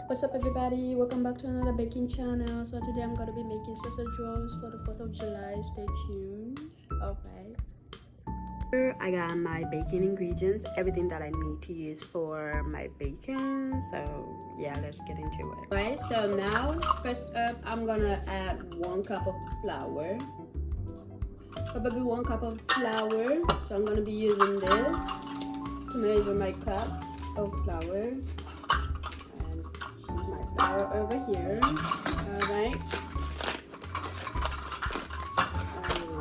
What's up everybody, welcome back to another baking channel. So today I'm going to be making sausage rolls for the 4th of July. Stay tuned. Okay, here I got my baking ingredients, everything that I need to use for my baking. So yeah, let's get into it. Alright, so now first up I'm gonna add 1 cup of flour, probably 1 cup of flour. So I'm gonna be using this to measure my cup of flour. Flour over here. Alright.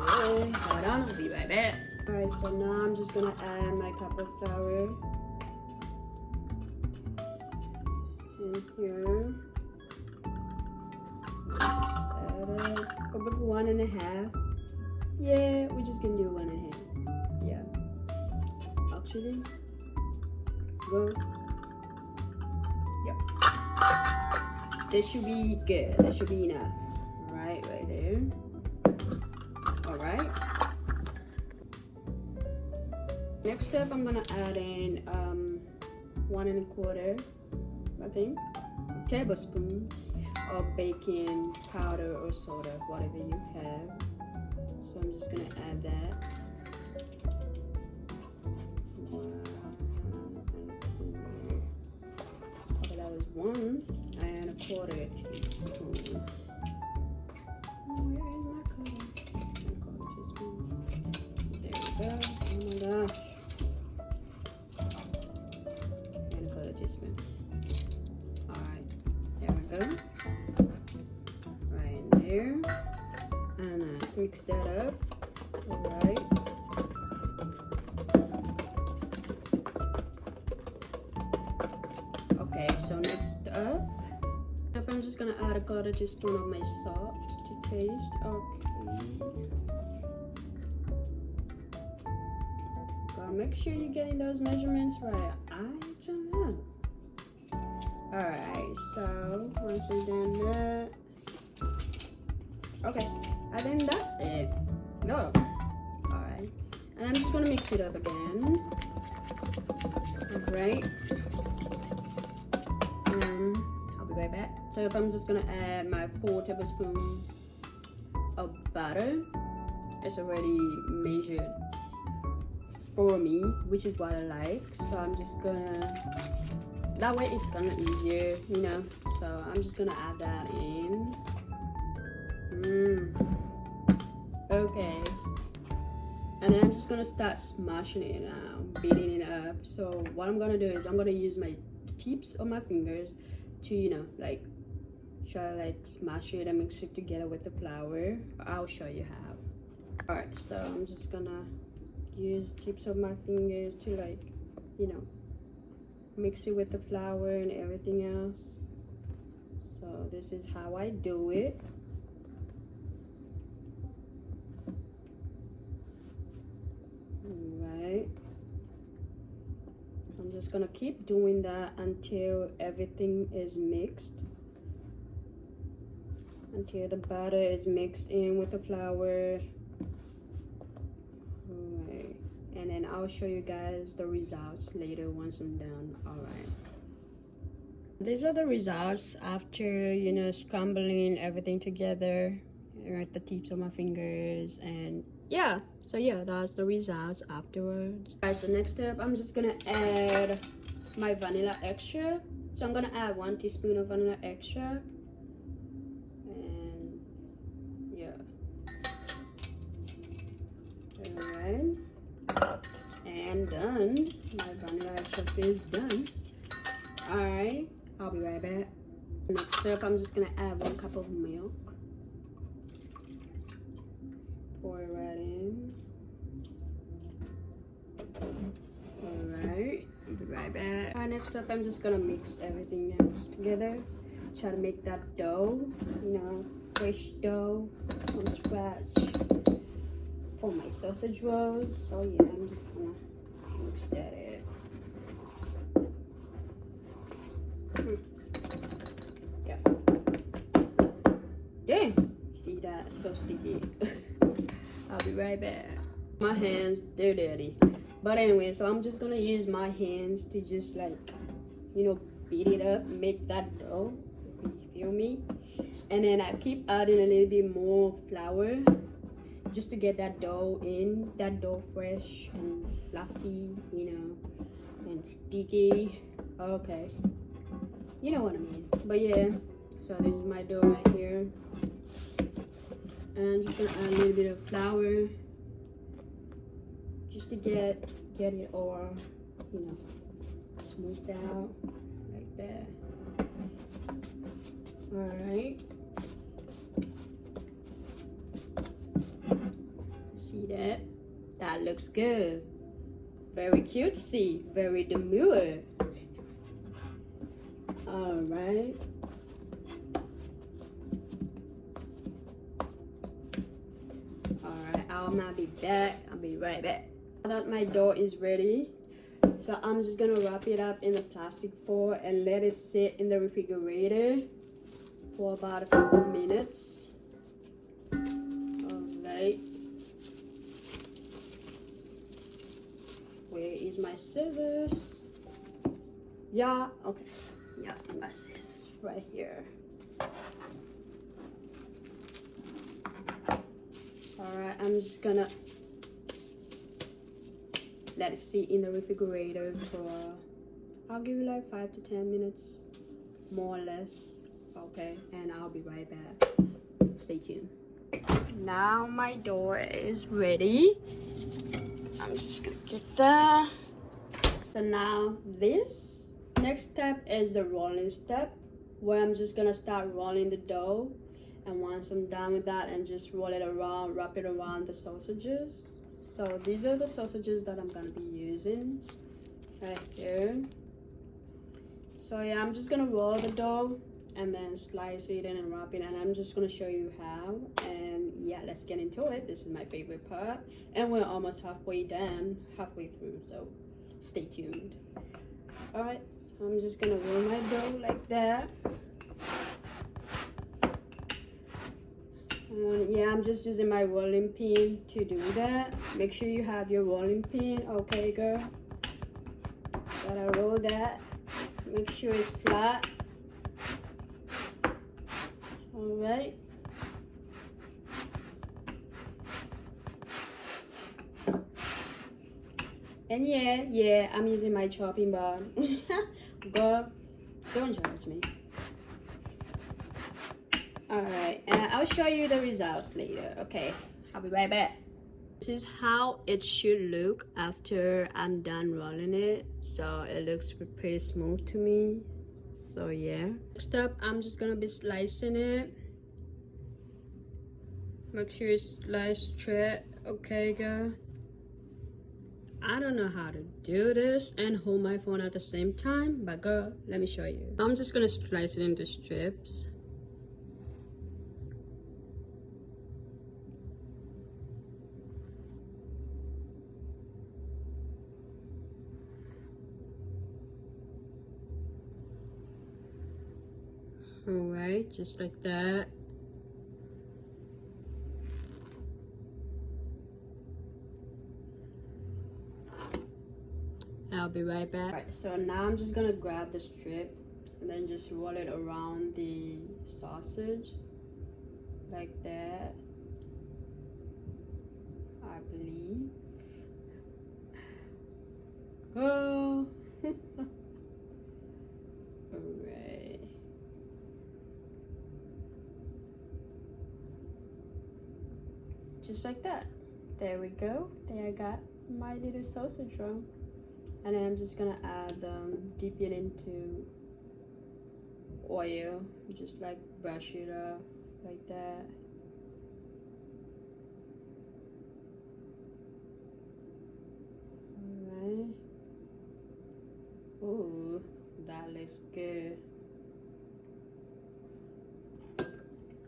Hold on, I'll be right back. Alright, so now I'm just gonna add my cup of flour in here. Add it. Probably 1.5. Yeah, we're just gonna do 1.5. Yeah. Actually, go. Yep. This should be good. That should be enough. Right there. Alright. Next up, I'm gonna add in 1.25, I think, tablespoon of baking powder or soda, whatever you have. So I'm just gonna add that. Okay, that was 1. 1/4 teaspoon. Where is my quarter teaspoon? There we go. Oh my gosh. 1/4 teaspoon. Alright, there we go. Right in there. And let's mix that up. Alright. Okay, so next up, I'm just gonna add 1/4 teaspoon of my salt to taste. Okay. Gotta make sure you're getting those measurements right. I don't know. Alright, so once I've done that. Okay, I think that's it. Go. Alright. And I'm just gonna mix it up again. Alright. Right back. So if I'm just gonna add my 4 tablespoons of butter. It's already measured for me, which is what I like. So I'm just gonna, that way it's gonna easier, you know. So I'm just gonna add that in. Okay. And then I'm just gonna start smashing it now, beating it up. So what I'm gonna do is I'm gonna use my tips of my fingers to, you know, like try to like smash it and mix it together with the flour. I'll show you how. Alright, so I'm just gonna use tips of my fingers to, like, you know, mix it with the flour and everything else. So this is how I do it. Alright, I'm just gonna keep doing that until everything is mixed, until the butter is mixed in with the flour. Alright, and then I'll show you guys the results later once I'm done. Alright, these are the results after, you know, scrambling everything together at the tips of my fingers. And yeah, so yeah, that's the results afterwards. Alright, so next step, I'm just gonna add my vanilla extra. So I'm gonna add 1 teaspoon of vanilla extra. And yeah. Alright. And done. My vanilla extract is done. Alright, I'll be right back. Next up, I'm just gonna add 1 cup of milk. Pour it right in. Alright, I'll be right back. Alright, next up, I'm just gonna mix everything else together. Try to make that dough, you know, fresh dough from scratch for my sausage rolls. So yeah, I'm just gonna mix that in. Yeah. Dang, see that? So sticky. I'll be right back. My hands, they're dirty. But anyway, so I'm just gonna use my hands to just, like, you know, beat it up, make that dough. You feel me? And then I keep adding a little bit more flour just to get that dough in, that dough fresh and fluffy, you know, and sticky. Okay, you know what I mean. But yeah, so this is my dough right here, and I'm just gonna add a little bit of flour just to get it all, you know, smoothed out like that. All right. See that? That looks good. Very cutesy, very demure. All right. All right, I'll not be back. I'll be right back. Now that my dough is ready, so I'm just gonna wrap it up in a plastic foil and let it sit in the refrigerator for about a couple minutes. All right. Where is my scissors? Yeah, okay. Yeah, see my scissors right here. Alright, I'm just gonna let it sit in the refrigerator for, I'll give you like 5 to 10 minutes, more or less. Okay, and I'll be right back. Stay tuned. Now my dough is ready. I'm just gonna get that. So now this next step is the rolling step, where I'm just gonna start rolling the dough, and once I'm done with that, and just roll it around, wrap it around the sausages. So these are the sausages that I'm gonna be using right here. So yeah, I'm just gonna roll the dough and then slice it in and wrap it, and I'm just gonna show you how. And yeah, let's get into it. This is my favorite part, and we're almost halfway done, halfway through, so stay tuned. All right, so I'm just gonna roll my dough like that. And yeah, I'm just using my rolling pin to do that. Make sure you have your rolling pin. Okay, girl, gotta roll that, make sure it's flat. All right. And yeah, I'm using my chopping board. Girl, don't judge me. All right, and I'll show you the results later. Okay, I'll be right back. This is how it should look after I'm done rolling it. So it looks pretty smooth to me. So yeah, next up, I'm just gonna be slicing it. Make sure you slice straight. Okay, girl. I don't know how to do this and hold my phone at the same time, but girl, let me show you. I'm just gonna slice it into strips. All right, just like that. I'll be right back. All right, so now I'm just gonna grab the strip and then just roll it around the sausage like that, I believe. Oh. All right. Just like that. There we go. There I got my little sausage roll. And then I'm just gonna add dip it into oil, just like brush it off like that. Alright. Ooh, that looks good.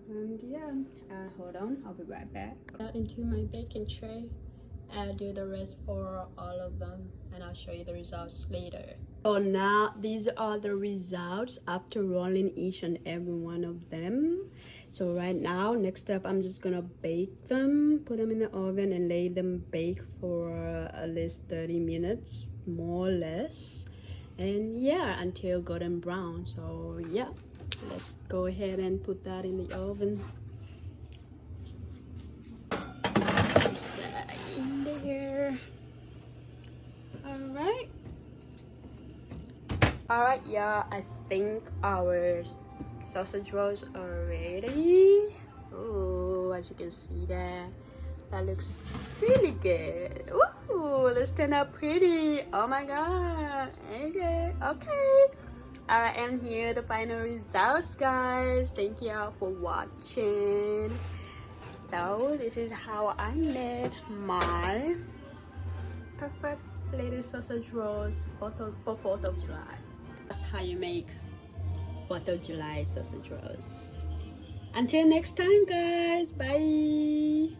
And yeah, hold on, I'll be right back. Got into my baking tray. I'll do the rest for all of them, and I'll show you the results later. So now these are the results after rolling each and every one of them. So right now, next step, I'm just gonna bake them, put them in the oven and let them bake for at least 30 minutes, more or less. and yeah, until golden brown. So yeah, let's go ahead and put that in the oven. Place that in there. All right, yeah, I think our sausage rolls are ready. Oh, as you can see there, that looks really good. Ooh, let's turn out pretty. Oh my god. Okay. All right, and here are the final results, guys. Thank you all for watching. So this is how I made my perfect little sausage rolls for 4th of July. That's how you make 4th of July sausage rolls. Until next time, guys. Bye.